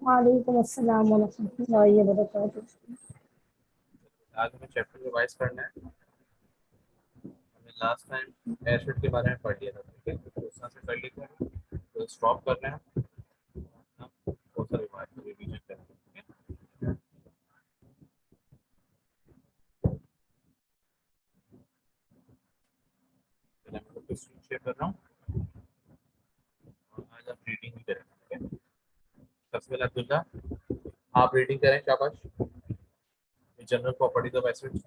वालेकुम अस्सलाम वरहमतुल्लाहि वबरकातुहू। आज हमें चैप्टर रिवाइज करना है। हमने लास्ट टाइम एसिड के बारे में पढ़ लिया था, ठीक है, तो उस तरह से कर लेते हैं। तो स्टॉप करना है, हम थोड़ा सा रिवीजन करेंगे, ठीक है। पहले मैं आपको स्क्रीन शेयर कर रहा हूँ और आज आप रीडिंग भी करेंगे, ठीक है। सबसे पहले अब्दुल्ला, आप रीडिंग करें, शाबाश। General properties of acids.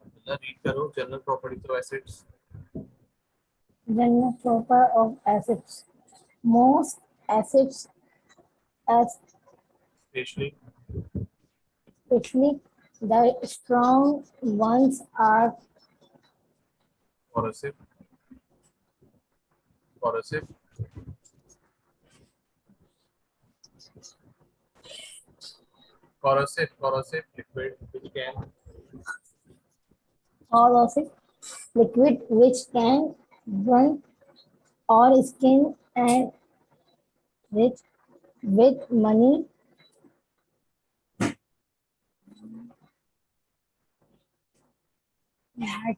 Abdullah read करो, general properties of acids. General property of acids. Most acids, specially especially the strong ones, are corrosive, corrosive, corrosive liquid which can corrosive liquid which can burn or skin and rich with money that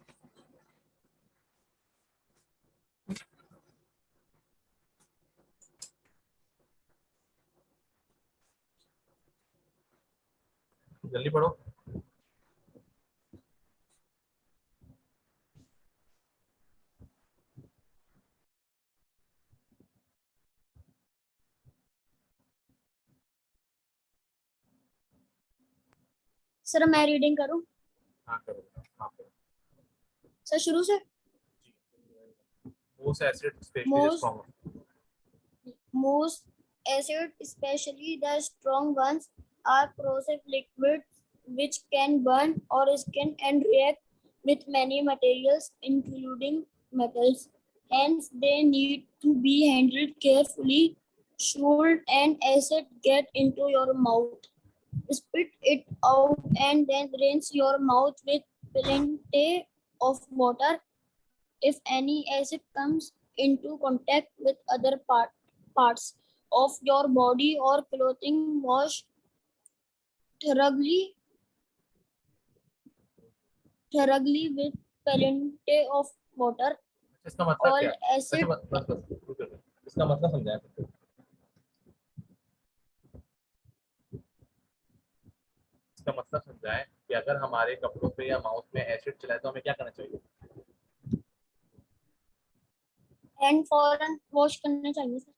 जल्दी पढ़ो। Sir मैं reading करूं? हाँ करो, हाँ करो। Sir शुरू से। Most acid, especially the Most strong. most acid, especially the strong ones, are corrosive liquids which can burn or skin and react with many materials, including metals. Hence, they need to be handled carefully. Should an acid get into your mouth, spit it out and then rinse your mouth with plenty of water. If any acid comes into contact with other parts of your body or clothing, wash thoroughly with plenty of water. इसका मतलब All क्या है? अच्छा acid बस इसका मतलब समझाया। इसका मतलब समझाएं कि अगर हमारे कपड़ों पे या माउथ में एसिड चला है तो हमें क्या करना चाहिए? and फौरन वॉश करने चाहिए सर।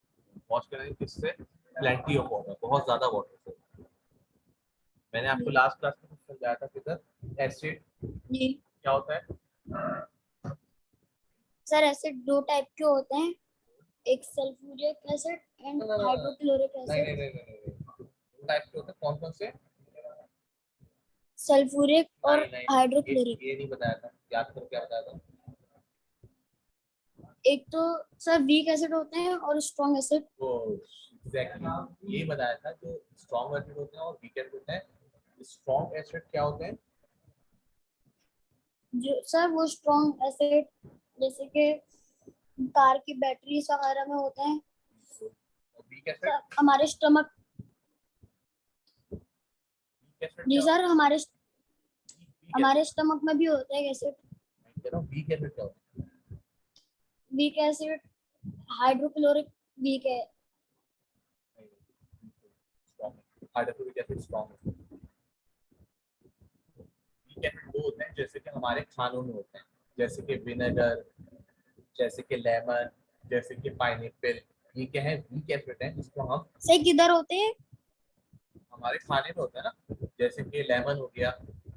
वॉश करें किससे? प्लेंटी ऑफ वाटर, बहुत ज्यादा वाटर से। मैंने आपको लास्ट क्लास में कुछ समझाया था किधर एसिड जी क्या होता है। सर, एसिड दो टाइप के होते हैं, एक सल्फ्यूरिक एसिड एंड हाइड्रोक्लोरिक नहीं नहीं एसिड। नहीं नहीं दो टाइप के होते हैं, कौन कौन से? सल्फ्यूरिक और नहीं नहीं हाइड्रोक्लोरिक। ये नहीं बताया था, याद करो क्या बताया था। एक तो सर वीक एसिड होते हैं और स्ट्रॉन्ग एसिड। वो एग्जैक्टली ये बताया था, जो स्ट्रॉन्ग एसिड होते हैं और वीक एसिड होते हैं। स्ट्रॉन्ग एसिड क्या होते हैं? जो सर वो स्ट्रॉन्ग एसिड जैसे कि कार की बैटरी वगैरह में होते हैं। वीक एसिड, हमारे स्टमक, जी सर, हमारे स्टमक में भी होता है एसिड। वीक एसिड क्या होता है? वीक एसिड हाइड्रोक्लोरिक वीक है। हाइड्रोक्लोरिक एसिड स्ट्रॉन्ग है। वीक एसिड वो होते हैं जैसे कि हमारे खानों में होते हैं, जैसे कि विनेगर, जैसे कि लेमन, जैसे कि पाइनएप्पल। ये क्या है? वीक एसिड है जिसको हम सही किधर होते हैं? हमारे खाने में होता है ना, जैसे कि लेमन हो गया,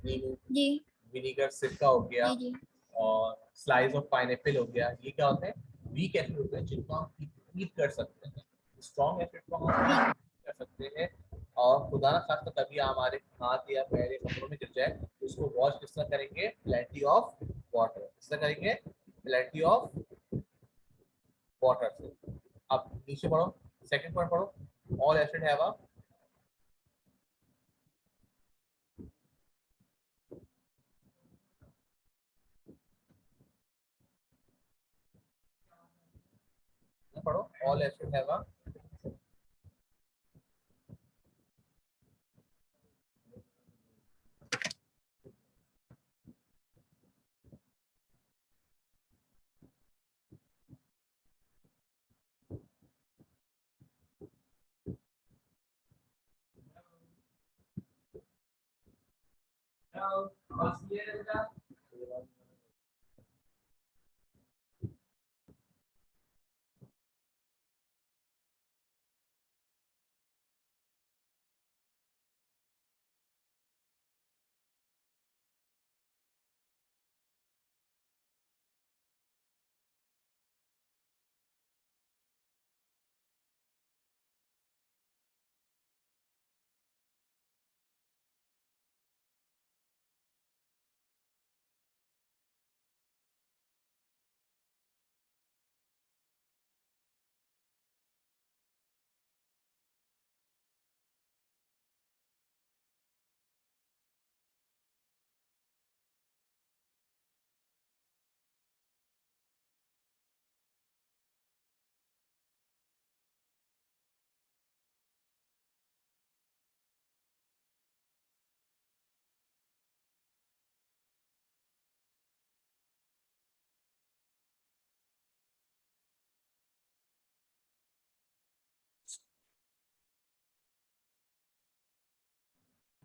नींबू, जी विनीगर, सिरका हो गया, जी जी और स्लाइस ऑफ पाइनएप्पल हो गया। ये क्या होते हैं? वीक एसिड होते हैं जिनको हम ईट कर सकते हैं। स्ट्रॉन्ग एसिड को हम कर सकते हैं, और खुदा ना खास्ता कभी हमारे हाथ या पैर या कपड़ों में गिर जाए तो उसको वॉश किस तरह करेंगे? प्लेंटी ऑफ वाटर, किस तरह करेंगे? प्लेंटी ऑफ वाटर से। अब नीचे पढ़ो, सेकंड पॉइंट पढ़ो। All acid have a all acid have a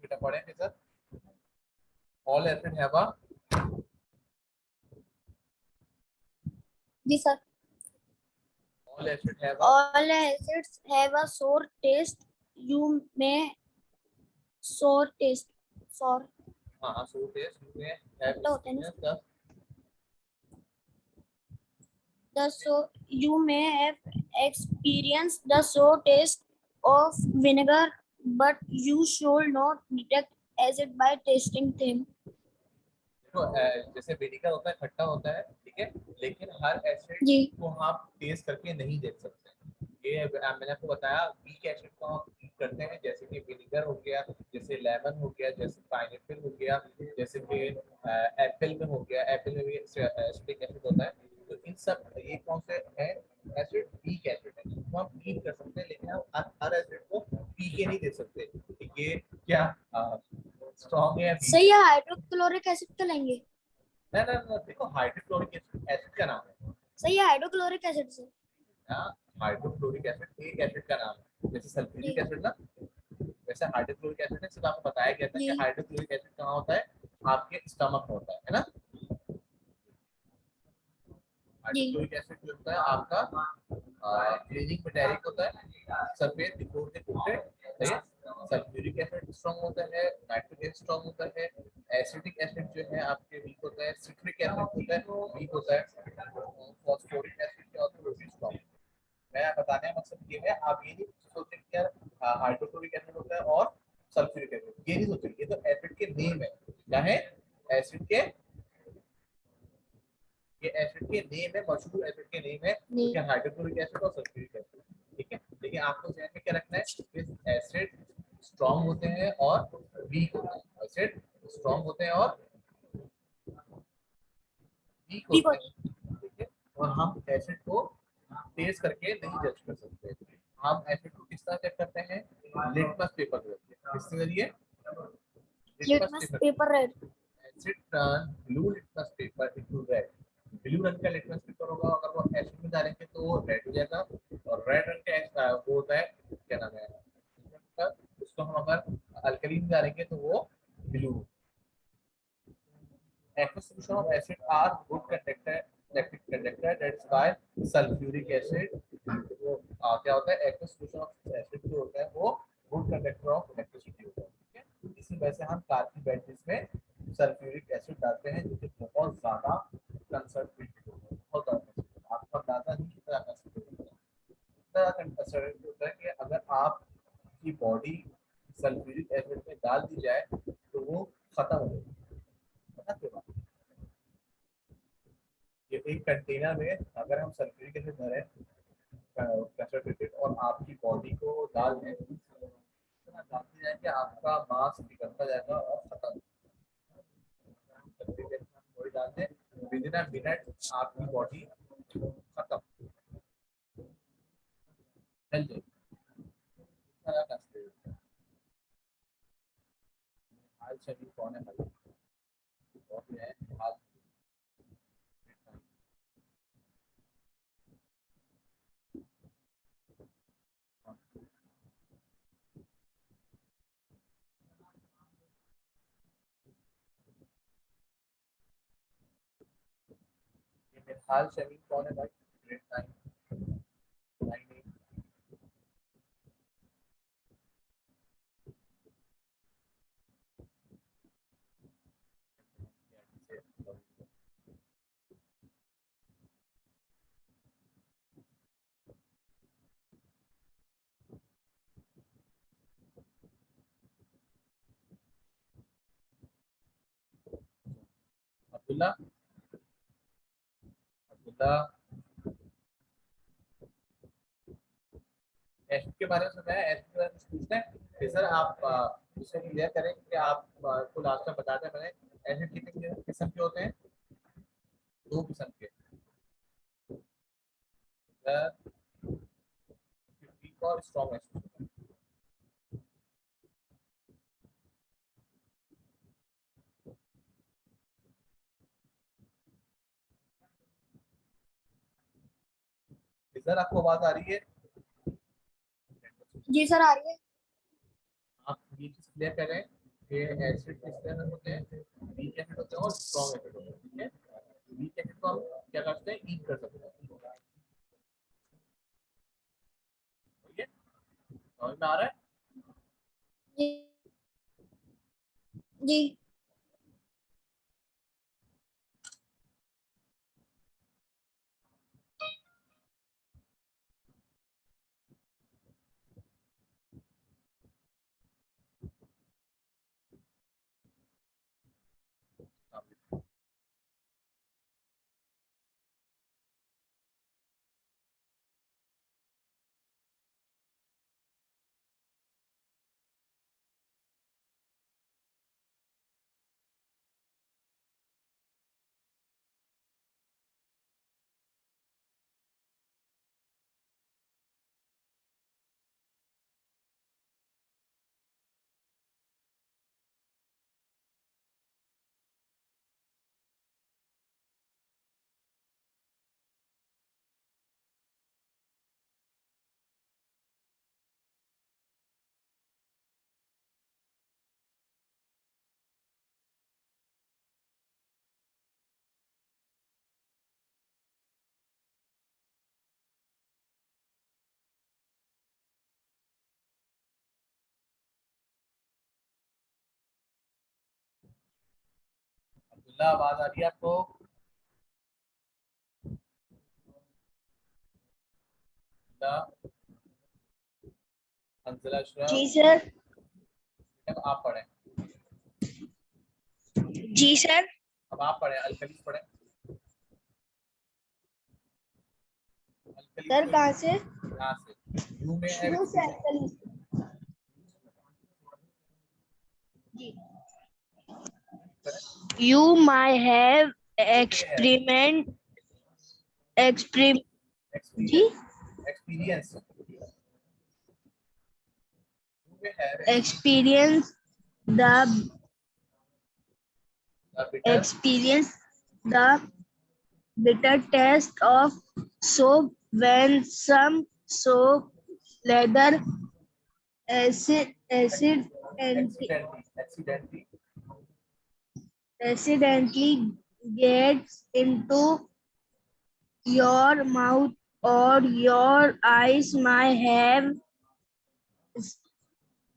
बेटा पढ़ेंगे sir all acid have a जी सर। all acid have a All acids have a sour taste. You may sour taste. Sour. हाँ so taste you may have खट्टा होता है ना? experience So you may have experienced the sour taste of vinegar, but you should not detect acid by tasting them. तो जैसे vinegar होता है खट्टा होता है ठीक है लेकिन हर एसिड जी को आप टेस्ट करके नहीं देख सकते ये मैंने आपको बताया वीक एसिड को हम यूज करते हैं जैसे कि विनेगर हो गया जैसे लेमन हो गया जैसे पाइनएप्पल हो गया जैसे कि एप्पल में हो गया एप्पल में भी एसिडिक एसिड होता है तो इन सब ये कौन से है एसिड वीक एसिड है जिसको हम हीट कर सकते हैं लेकिन हम हर एसिड को पी के नहीं दे सकते ये क्या स्ट्रॉन्ग है weak सही है। हाइड्रोक्लोरिक एसिड का लेंगे। ना ना ना देखो हाइड्रोक्लोरिक एसिड का नाम है सही है हाइड्रोक्लोरिक एसिड से। हाइड्रोक्लोरिक एसिड एक एसिड का नाम है जैसे सल्फ्यूरिक जी। एसिड ना वैसे हाइड्रोक्लोरिक एसिड है सिर्फ आपको बताया गया था कि जी। हाइड्रोक्लोरिक एसिड कहाँ होता है आपके स्टमक में होता है ना जी हाइड्रोक्लोरिक एसिड जो होता है आपका क्लीनिंग मेटेरिक होता है सफेद बिफोर द कोटेड सही है सल्फ्यूरिक एसिड स्ट्रांग होता है नाइट्रिक एसिड स्ट्रांग होता है एसिडिक एसिड जो है आपके वीक होता है सिट्रिक एसिड होता है वीक होता है फॉस्फोरिक एसिड क्या होता है वो भी स्ट्रांग मैं बताने का मकसद ये है आप ये नहीं सोचते कि यार हाइड्रोक्लोरिक एसिड होता है और सल्फ्यूरिक एसिड ये नहीं सोचते ये तो एसिड के नेम है क्या है एसिड के ये एसिड के नेम है मशहूर एसिड के नेम है नहीं। तो हाइड्रोक्लोरिक एसिड और सल्फ्यूरिक एसिड ठीक है लेकिन आपको ध्यान में क्या रखना है कि एसिड स्ट्रांग होते हैं और वीक होते हैं एसिड स्ट्रांग होते हैं और वीक ठीक होते हैं ठीक है और हम एसिड को टेस्ट करके नहीं जज कर सकते हम एसिड को किस तरह चेक करते हैं लिटमस पेपर के जरिए किसके जरिए litmus paper red. Asset turn blue litmus paper into red blue रंग का लिटमस पेपर होगा अगर वो एसिड में डालेंगे तो वो रेड हो जाएगा और रेड रंग का वो होता है क्या नाम है उसको हम अगर अल्कली में डालेंगे तो वो blue aqueous solution of acid are good conductor that is why sulfuric acid वो क्या होता है aqueous solution of acid जो होता है वो good conductor of electricity होता है ठीक है इसी वजह से हम कार की बैटरीज में सल्फ्यूरिक एसिड डालते हैं जो कि बहुत ज्यादा कंसंट्रेटेड होता है बहुत ज्यादा आपको अंदाजा नहीं कितना कंसंट्रेटेड होता है इतना कंसंट्रेटेड होता है कि अगर आपकी बॉडी सल्फ्यूरिक एसिड में डाल दी जाए तो वो खत्म हो जाएगी ये एक कंटेनर में अगर हम सल्फ्यूरिक एसिड भरें कंसंट्रेटेड और आपकी बॉडी को डाल दें इतना डालते जाए कि आपका मास निकलता जाएगा और खत्म सल्फ्यूरिक एसिड बॉडी डाल दें विद इन अ मिनट आपकी बॉडी खत्म जल जाएगी। इतना ज्यादा concentrate। हाल शरीर कौन है भाई? और जो है हाल हाल शरीर कौन है भाई? ग्रेड 9 अब्दुल्ला अब्दुल्ला एसिड के बारे में सुना है? एसिड के बारे में पूछना है फिर सर आप उसे क्लियर करें कि आप को लास्ट में बता दें। मैंने एसिड कितने किस्म के होते हैं? 2 किस्म के, वीक और स्ट्रॉन्ग एसिड। सर आपको आवाज आ रही है? जी सर आ रही है। आप ये चीज क्लियर करें कि एसिड किस तरह में होते हैं, वीक एसिड होते हैं और स्ट्रॉन्ग एसिड होते हैं। ठीक है, वीक एसिड को हम क्या करते हैं? ईट कर सकते हैं। ठीक है, समझ में आ रहा है? जी जी अब्दुल्ला आवाज आ रही है आपको? अब्दुल्ला, अंजला, अशरफ, जी सर। अब आप पढ़ें। जी सर। अब आप पढ़ें, अल्कलीस पढ़ें। अल्कलीस सर को कहाँ से? यहाँ से यू में है यू से alkalis। जी। You might have experiment जी experience experience the bitter experience the bitter taste of soap when some soap leather acid and accidentally accidentally gets into your mouth or your eyes might have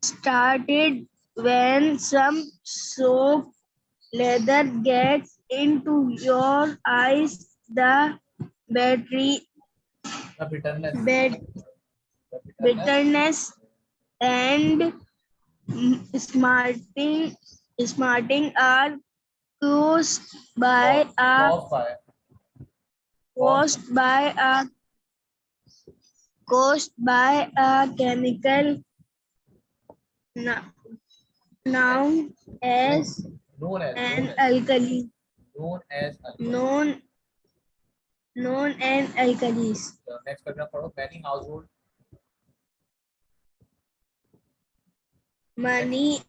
started when some soap leather gets into your eyes. The battery the bitterness bit, bitterness and smarting are caused by a caused by a caused by a chemical known as known an alkali as known an alkalis. Next paragraph पढ़ो। Money,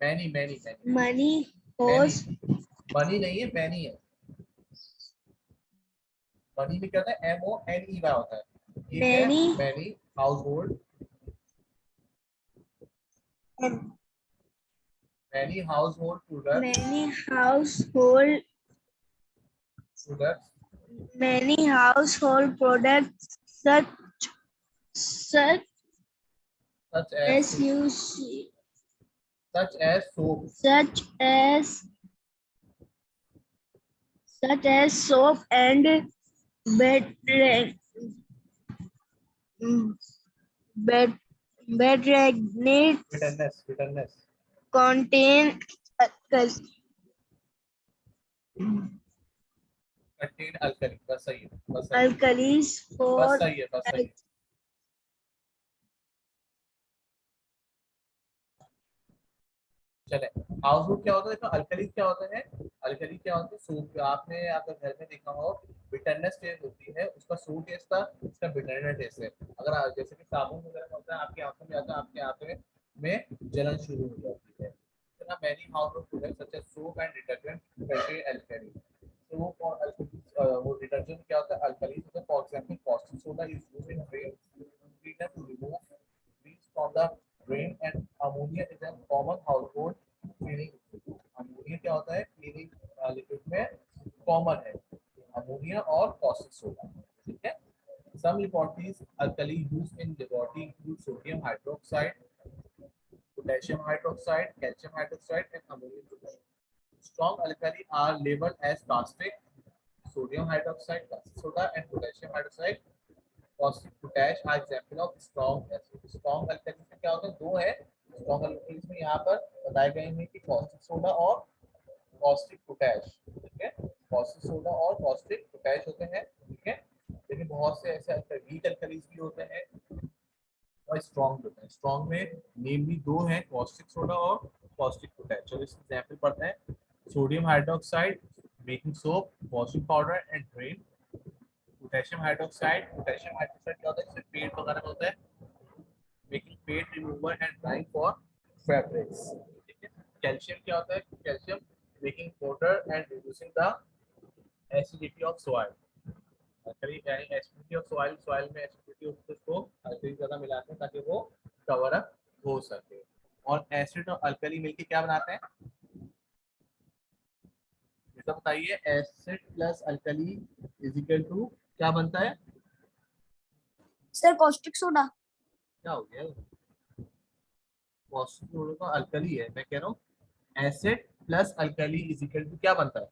many many many money, many horse, money नहीं है, many है। Money में क्या होता है, MONEY होता है। ये क्या है, many, many household, and many household product many household, product many household products such such as as you see, soap, such as soap and bed bed bedragnates bitterness contain contain alkali, बस सही है, बस सही है, alkalis बस for सही है, बस सही है। चले, हाउस होल्ड क्या होता है, देखो अल्कली क्या होता है, अल्कली क्या होता है, सूप। आपने आपके घर में देखा हो, बिटरनेस टेस्ट होती है, उसका सूप टेस्ट था, इसका बिटरनेस टेस्ट है। अगर जैसे कि साबुन वगैरह का होता है, आपकी आंखों में आता है, आपके आंखें में जलन शुरू हो जाती है। इतना many household product such as soap and detergent contain alkali. Soap और अल्कली, वो डिटर्जेंट क्या होता है, अल्कली होता है। For example caustic soda is used in drain cleaner to remove grease from the drain, and ammonia is a common household cleaning liquid. Ammonia क्या होता है, क्लीनिंग लिक्विड में कॉमन है, अमोनिया और कॉस्टिक सोडा। ठीक है। Some laboratories alkali used in laboratory include sodium hydroxide, potassium hydroxide, calcium hydroxide, and ammonium chloride. Strong alkali are labeled as caustic, sodium hydroxide, caustic soda, and potassium hydroxide. Caustic potash are example of strong acid. Strong alkalis में क्या होता है, दो है। Strong alkalis में यहाँ पर बताए गए हैं कि caustic soda और caustic potash। ठीक है, caustic soda और caustic potash होते हैं। ठीक है, लेकिन बहुत से ऐसे वीक alkalis भी होते हैं और स्ट्रॉन्ग होते हैं। स्ट्रॉन्ग में नेमली दो हैं, caustic soda और caustic potash। चलो इसके एग्जांपल पढ़ते हैं। Sodium hydroxide making soap, washing powder and drain. Potassium hydroxide क्या होता है, इससे पेंट वगैरह होता है, making paint remover and drying for fabrics. ठीक है। कैल्शियम क्या होता है, calcium making powder and reducing the acidity of soil. Acidity of soil, soil में एसिडिटी होती है, उसको अल्कली ज्यादा मिलाते हैं ताकि वो कवर अप हो सके। और एसिड और अल्कली मिलके क्या बनाते हैं, तो बताइए। Acid plus alkali is equal to क्या बनता है, sir caustic soda. क्या हो गया, caustic soda तो अल्कली है, मैं कह रहा हूँ acid plus alkali is equal to क्या बनता है,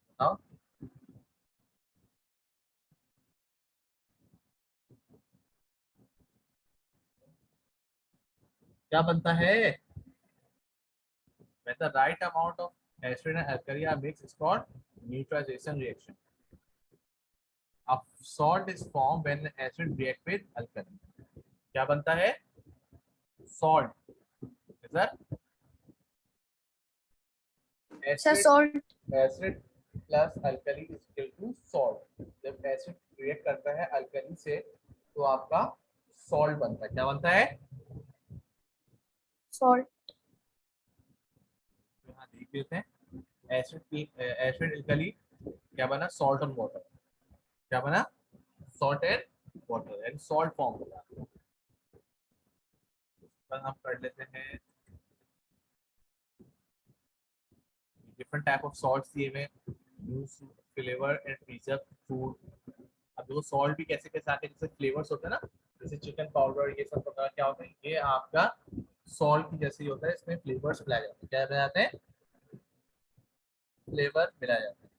बताओ। क्या बनता है, when the right amount of acid and alkali are mixed is called neutralization reaction. A salt is formed when acid react with alkali. क्या बनता है, salt। Sir Sir acid, salt. Acid plus alkali is equal to salt. जब acid react करता है alkali से तो आपका salt बनता है। क्या बनता है, Salt. यहाँ देख लेते हैं। एसिड अल्कली क्या बना, सॉल्ट एंड वाटर। क्या बना, salt and water and salt form होगा। पर हम कर लेते हैं, डिफरेंट टाइप ऑफ सॉल्ट्स दिए हुए, use to flavour and preserve food. अब देखो सॉल्ट भी कैसे कैसे आते हैं, जैसे फ्लेवर्स होते हैं ना, जैसे चिकन पाउडर, ये सब पता क्या होता है, ये आपका सॉल्ट की जैसे ही होता है, इसमें फ्लेवर्स मिलाए जाते हैं। क्या मिलाए जाते हैं, फ्लेवर मिलाए जाते हैं।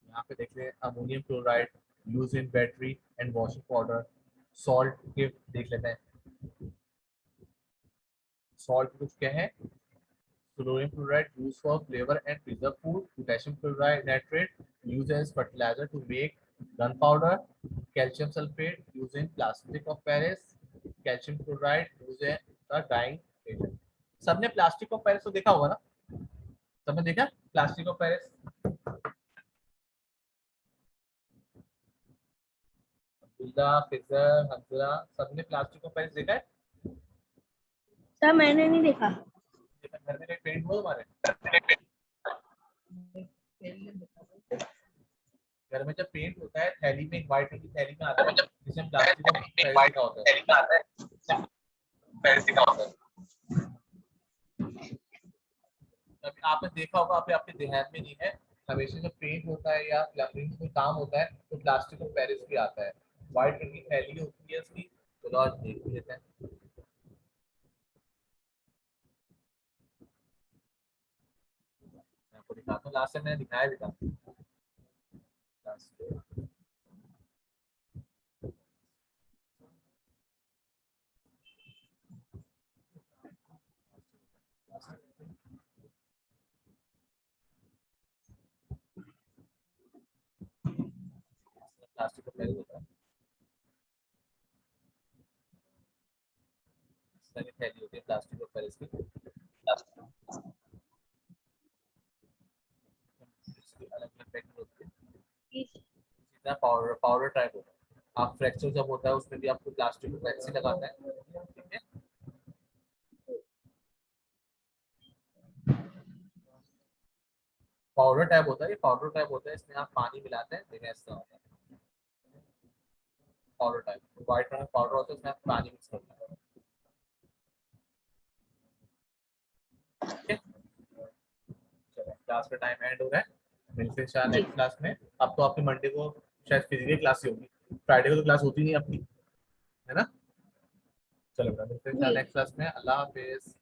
यहाँ पे देख रहे हैं ammonium chloride use in battery and washing powder. Salt के देख लेते हैं, सॉल्ट कुछ क्या है, sodium chloride use for flavour and preserve food, potassium chloride nitrate use as fertiliser to make gun powder, calcium sulphate use in plastic of Paris, calcium chloride use in the dyeing agent. सबने plastic of Paris तो देखा होगा ना, सबने देखा plastic of Paris. दुल्ला, फिजर, हंजरा, सबने प्लास्टिक का पेरिस देखा है? सर मैंने नहीं देखा। घर में पेंट हुआ तुम्हारे? घर में जब पेंट होता है थैली में, एक व्हाइट रंग की थैली में आता है जिसमें प्लास्टिक का पेरिस लिखा होता है। अभी आपने देखा होगा, अभी आपके ध्यान में नहीं है, हमेशा जब पेंट होता है या प्लम्बिंग में कोई काम होता है तो प्लास्टिक और पेरिस भी आता है, व्हाइट रंग की थैली होती है उसकी। चलो आज देख भी लेते हैं। मैं आपको दिखाता हूँ, लास्ट टाइम मैंने दिखाया भी था। प्लास्टिक का पेरिस होता है, इस तरह की थैली होती है प्लास्टिक और पेरिस की। इसकी अलग अलग पैटर्न होती है, जितना पाउडर पाउडर टाइप होता है। आप फ्रैक्चर जब होता है उसमें भी आपको प्लास्टिक को वैक्सी लगाता है, ठीक है। पाउडर टाइप होता है, ये पाउडर टाइप होता है, इसमें आप पानी मिलाते हैं, देखिए ऐसा होता है पाउडर टाइप। व्हाइट रंग पाउडर होता है, उसमें आप पानी मिक्स करते हैं, ठीक है। चलो क्लास का टाइम एंड हो रहा है, मिलते हैं शायद नेक्स्ट क्लास में। अब तो आपकी मंडे को शायद फिजिकल क्लास ही होगी, फ्राइडे को तो क्लास होती नहीं अपनी, है ना। चलो मिलते हैं शायद नेक्स्ट क्लास में। अल्लाह हाफिज।